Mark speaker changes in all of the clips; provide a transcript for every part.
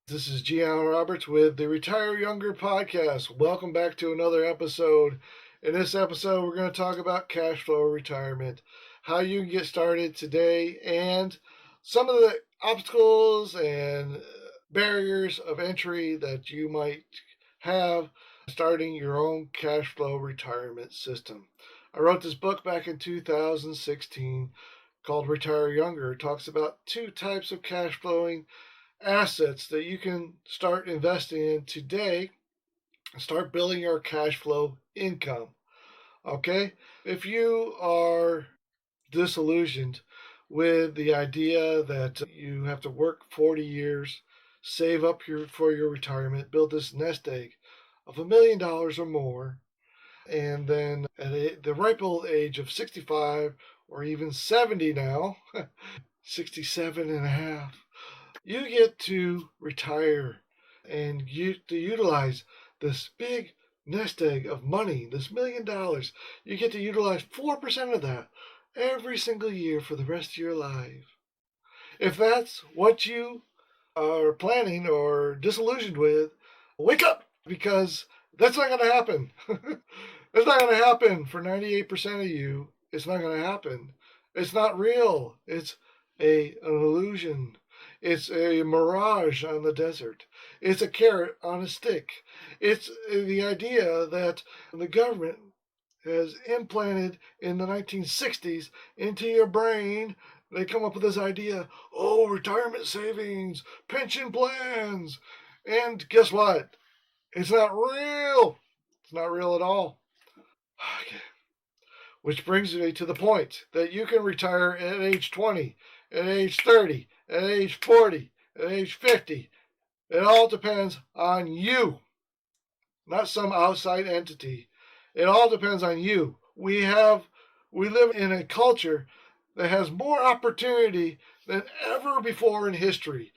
Speaker 1: This is Gian Roberts with the Retire Younger podcast. Welcome back to another episode. In this episode, we're going to talk about cash flow retirement, how you can get started today, and some of the obstacles and barriers of entry that you might have starting your own cash flow retirement system. I wrote this book back in 2016 called Retire Younger. It talks about two types of cash flowing assets that you can start investing in today and start building your cash flow income. Okay? If you are disillusioned with the idea that you have to work 40 years, save up for your retirement, build this nest egg of $1 million or more, and then at the ripe old age of 65 or even 70 now, 67 and a half, you get to retire and you to utilize this big nest egg of money, this $1 million. You get to utilize 4% of that every single year for the rest of your life. If that's what you are planning or disillusioned with, wake up, because that's not going to happen. It's not going to happen for 98% of you. It's not going to happen. It's not real. It's an illusion. It's a mirage on the desert. It's a carrot on a stick. It's the idea that the government has implanted in the 1960s into your brain. They come up with this idea, oh, retirement savings, pension plans. And guess what? It's not real. It's not real at all. Okay. Which brings me to the point that you can retire at age 20, at age 30, at age 40, at age 50. It all depends on you, not some outside entity. It all depends on you. We live in a culture that has more opportunity than ever before in history.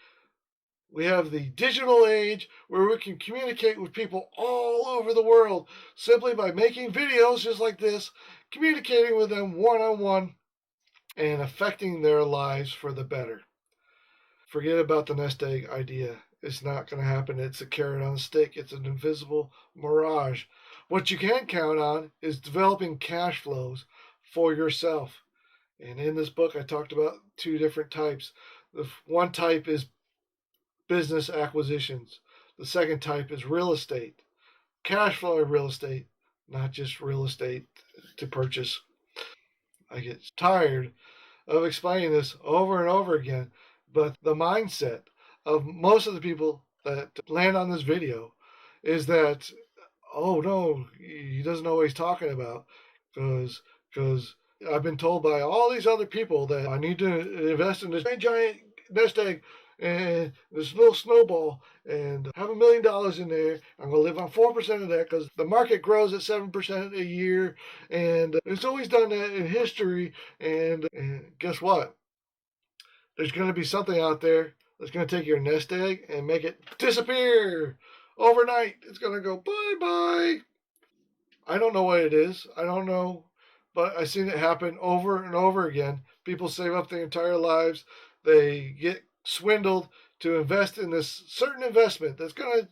Speaker 1: We have the digital age where we can communicate with people all over the world simply by making videos just like this, communicating with them one-on-one, and affecting their lives for the better. Forget about the nest egg idea. It's not going to happen. It's a carrot on a stick. It's an invisible mirage. What you can count on is developing cash flows for yourself. And in this book, I talked about two different types. The one type is business acquisitions. The second type is real estate. Cash flowing real estate, not just real estate to purchase. I get tired of explaining this over and over again, but the mindset of most of the people that land on this video is that, oh no, he doesn't know what he's talking about, because I've been told by all these other people that I need to invest in this giant nest egg and this little snowball and have $1 million in there. I'm going to live on 4% of that because the market grows at 7% a year, and it's always done that in history. And guess what? There's going to be something out there that's going to take your nest egg and make it disappear overnight. It's going to go bye-bye. I don't know what it is. I don't know, but I've seen it happen over and over again. People save up their entire lives. They get swindled to invest in this certain investment that's going to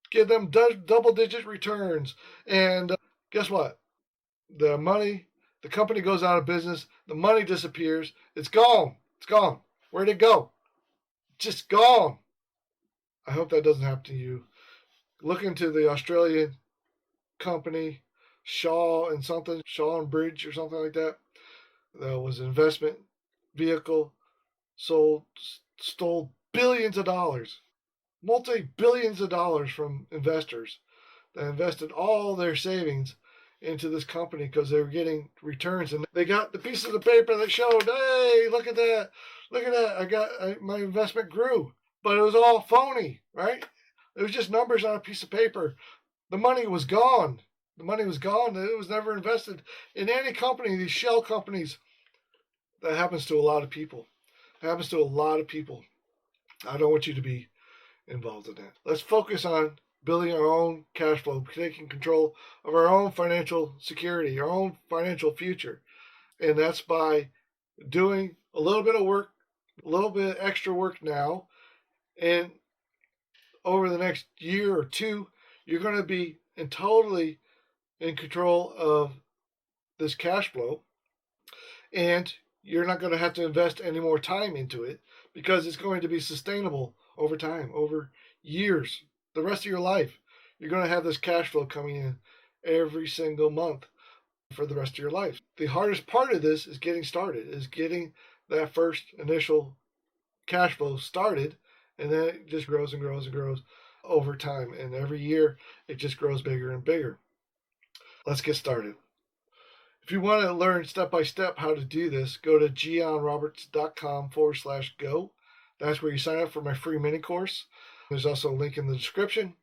Speaker 1: give them double-digit returns. And guess what? The money, the company goes out of business. The money disappears. It's gone. It's gone. Where'd it go? Just gone. I hope that doesn't happen to you. Look into the Australian company, Shaw and Bridge or something like that. That was an investment vehicle, stole billions of dollars, multi-billions of dollars from investors that invested all their savings into this company because they were getting returns, and they got the pieces of paper that showed, hey, look at that, my investment grew, but it was all phony, right? It was just numbers on a piece of paper. The money was gone. The money was gone. It was never invested in any company. These shell companies. That happens to a lot of people. It happens to a lot of people. I don't want you to be involved in that. Let's focus on building our own cash flow, taking control of our own financial security, our own financial future. And that's by doing a little bit of work, a little bit extra work now, and over the next year or two, you're going to be totally in control of this cash flow, and you're not going to have to invest any more time into it because it's going to be sustainable over time, over years, the rest of your life. You're going to have this cash flow coming in every single month for the rest of your life. The hardest part of this is getting started, is getting that first initial cash flow started, and then it just grows and grows and grows over time. And every year it just grows bigger and bigger. Let's get started. If you want to learn step by step how to do this, go to gionroberts.com/go. That's where you sign up for my free mini course. There's also a link in the description.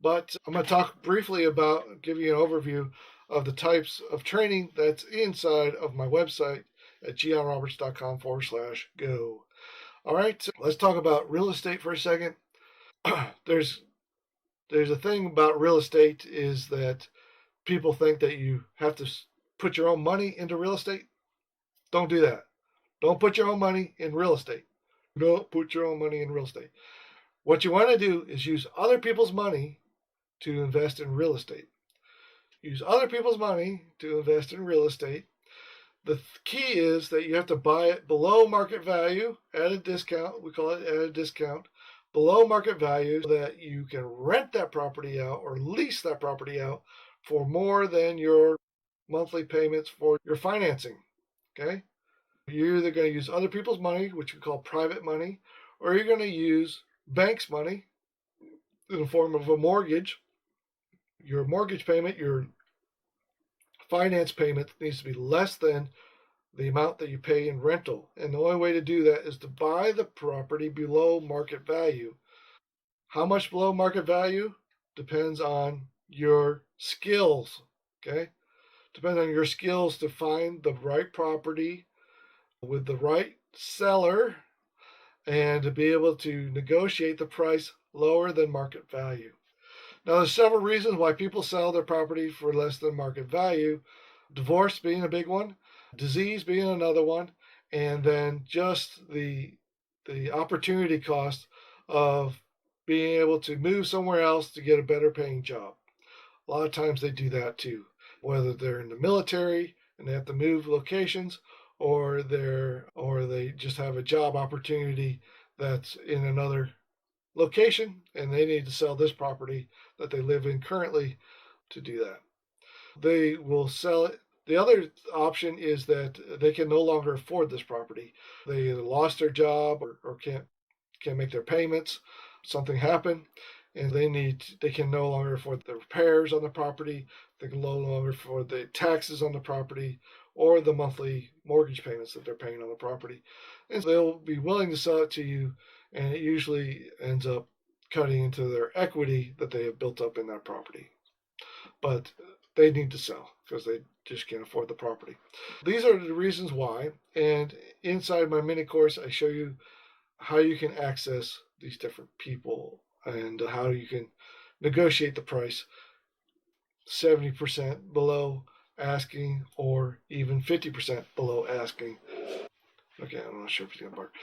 Speaker 1: But I'm going to talk briefly about, give you an overview of the types of training that's inside of my website at gionroberts.com/go. All right, so let's talk about real estate for a second. There's a thing about real estate is that people think that you have to put your own money into real estate. Don't do that. Don't put your own money in real estate. Don't put your own money in real estate. What you want to do is use other people's money to invest in real estate. Use other people's money to invest in real estate. The key is that you have to buy it below market value at a discount. We call it at a discount. Below market value so that you can rent that property out or lease that property out for more than your monthly payments for your financing. Okay? You're either going to use other people's money, which we call private money, or you're going to use banks' money in the form of a mortgage. Your mortgage payment, your finance payment needs to be less than the amount that you pay in rental. And the only way to do that is to buy the property below market value. How much below market value? Depends on your skills. Okay? Depends on your skills to find the right property with the right seller and to be able to negotiate the price lower than market value. Now, there's several reasons why people sell their property for less than market value. Divorce being a big one, disease being another one, and then just the opportunity cost of being able to move somewhere else to get a better paying job. A lot of times they do that too, whether they're in the military and they have to move locations, or they just have a job opportunity that's in another location and they need to sell this property that they live in currently to do that. They will sell it. The other option is that they can no longer afford this property. They either lost their job or can't make their payments. Something happened and they can no longer afford the repairs on the property. They can no longer afford the taxes on the property or the monthly mortgage payments that they're paying on the property. And so they'll be willing to sell it to you, and it usually ends up cutting into their equity that they have built up in that property. But they need to sell because they just can't afford the property. These are the reasons why, and inside my mini course I show you how you can access these different people and how you can negotiate the price 70% below asking or even 50% below asking. Okay, I'm not sure if he's going to bark.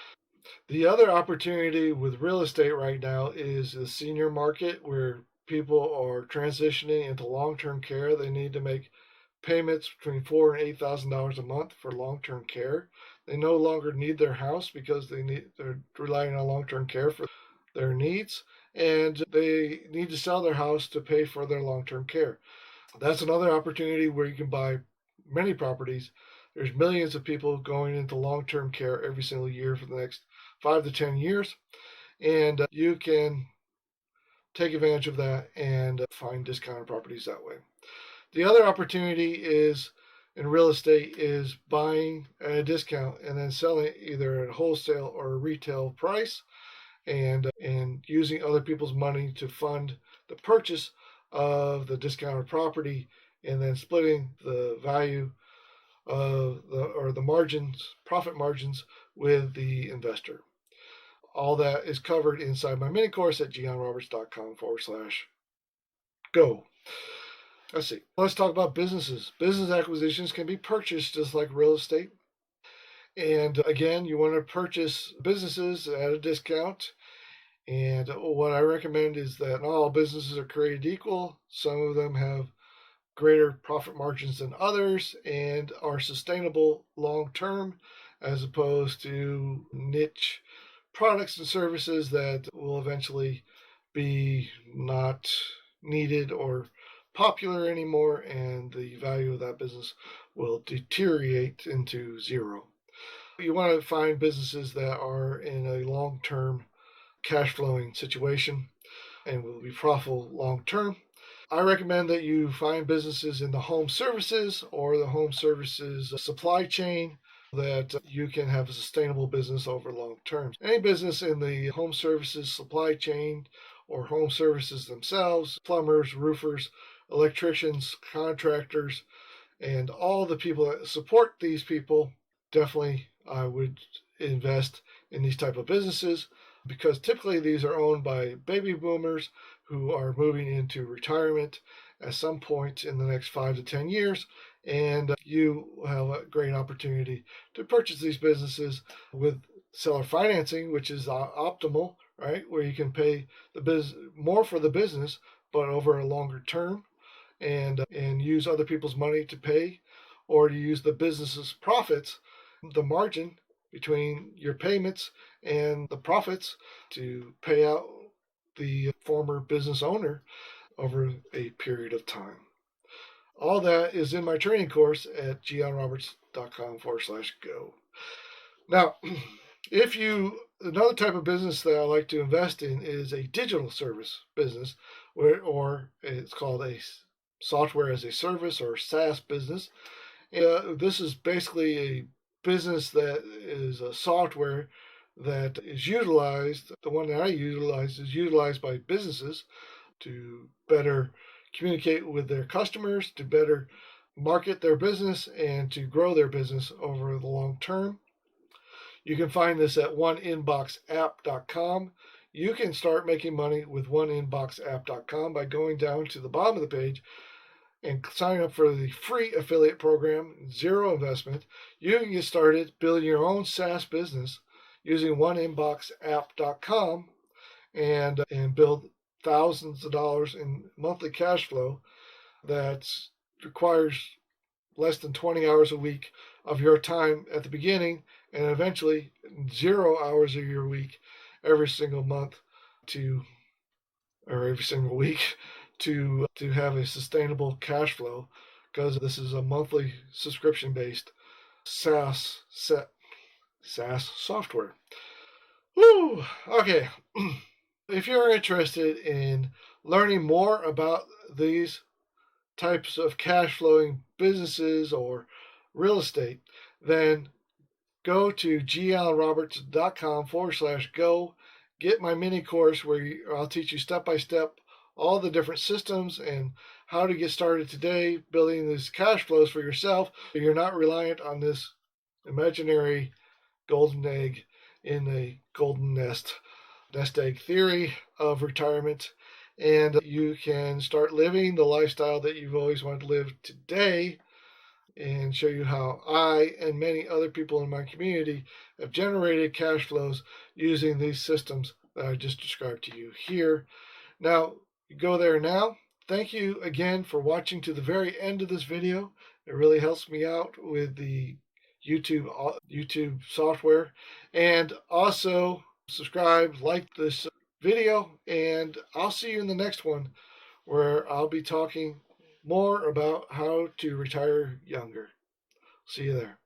Speaker 1: The other opportunity with real estate right now is the senior market where people are transitioning into long-term care. They need to make payments between $4,000 and $8,000 a month for long-term care. They no longer need their house because they're relying on long-term care for their needs, and they need to sell their house to pay for their long-term care. That's another opportunity where you can buy many properties. There's millions of people going into long-term care every single year for the next 5 to 10 years, and you can take advantage of that and find discounted properties that way. The other opportunity is in real estate is buying at a discount and then selling it either at a wholesale or a retail price, and using other people's money to fund the purchase of the discounted property, and then splitting the value of the margins, profit margins, with the investor. All that is covered inside my mini course at gionroberts.com/go. Let's see. Let's talk about businesses. Business acquisitions can be purchased just like real estate. And again, you want to purchase businesses at a discount. And what I recommend is that not all businesses are created equal. Some of them have greater profit margins than others and are sustainable long term, as opposed to niche products and services that will eventually be not needed or popular anymore, and the value of that business will deteriorate into zero. You want to find businesses that are in a long term cash flowing situation and will be profitable long term. I recommend that you find businesses in the home services or the home services supply chain that you can have a sustainable business over long term. Any business in the home services supply chain or home services themselves, plumbers, roofers, electricians, contractors, and all the people that support these people, definitely I would invest in these type of businesses, because typically these are owned by baby boomers who are moving into retirement at some point in the next 5 to 10 years. And you have a great opportunity to purchase these businesses with seller financing, which is optimal, right? Where you can pay more for the business, but over a longer term, and use other people's money to pay, or to use the business's profits, the margin between your payments and the profits, to pay out the former business owner over a period of time. All that is in my training course at gianroberts.com/go. Now, another type of business that I like to invest in is a digital service business, or it's called a software as a service or SaaS business. This is basically a business that is a software that is utilized. The one that I utilize is utilized by businesses to better communicate with their customers, to better market their business, and to grow their business over the long term. You can find this at oneinboxapp.com. You can start making money with oneinboxapp.com by going down to the bottom of the page and sign up for the free affiliate program, zero investment. You can get started building your own SaaS business using oneinboxapp.com and build thousands of dollars in monthly cash flow that requires less than 20 hours a week of your time at the beginning, and eventually 0 hours of your week every single month or every single week to have a sustainable cash flow, because this is a monthly subscription based SaaS software. Woo! Okay. If you're interested in learning more about these types of cash flowing businesses or real estate, then go to gianroberts.com/go. Get my mini course where I'll teach you step by step all the different systems and how to get started today building these cash flows for yourself, so you're not reliant on this imaginary golden egg in a golden nest egg theory of retirement, and you can start living the lifestyle that you've always wanted to live today, and show you how I and many other people in my community have generated cash flows using these systems that I just described to you here. Now, go there now. Thank you again for watching to the very end of this video. It really helps me out with the YouTube software. And also subscribe, like this video, and I'll see you in the next one, where I'll be talking more about how to retire younger. See you there.